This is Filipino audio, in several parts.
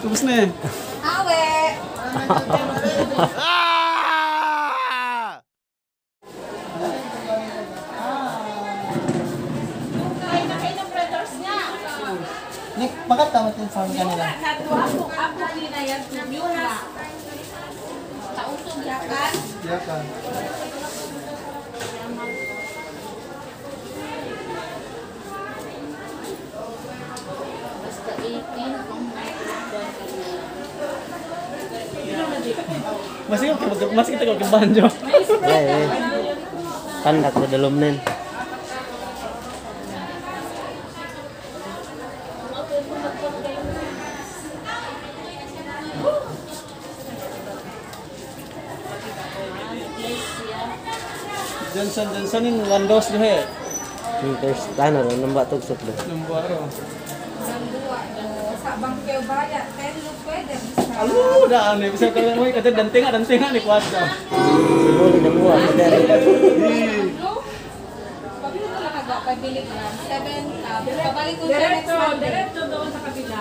Tapos na eh. Awe! Nick, bakit tama yung farm kanila? Ako ninayag yuna. Tausog yakan. Yakan. Basta 18 kung Mas kita kau kebanjo. Eh. Kandak sa dalom nin. Johnson landos deh. Terus tanah nambah tugsok deh. Nambaro. sa bangkeo bayat, telo pwede. Alu, dah aneh. Bisa kalau mau kata dan tengah nih kuasa. Boleh na buwan na dari. Pabili ko lang agak, pabili ko lang. 7, pabalik ko sa next month. Diretso doon sa kabila.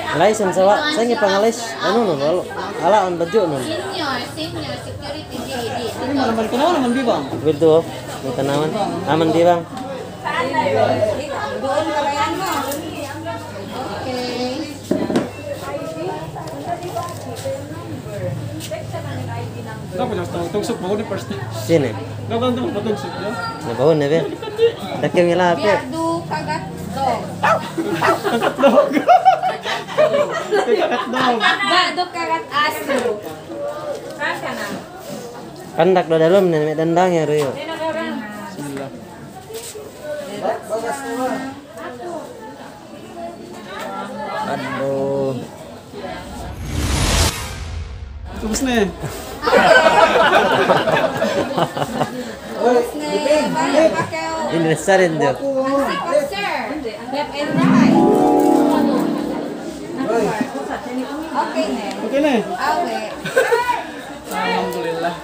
License sa sa nga pangalis. Ano nun? Alaan badyo nun. Senior, security GED. Ini malam balik kenapa naman di bang? Wildo of. May tanaman. Aman di bang. Doon karayan mo. Okay. Dapat just tugsok mo di first. Sini. Dapat tuh patugsok ya. Nabahon na ba? Dakil nga lapit. Biado kagat dog. Kagat dong. Biado kagat aso. Saan ka na? Kandak do dalom na may dandang ya Royo. Bismillah. Aduh. Tapos na eh. Bayad pa kayo. Indonesia rin do. Ang sir. Left and right. Okay na. Okay na eh. Awe. Alhamdulillah.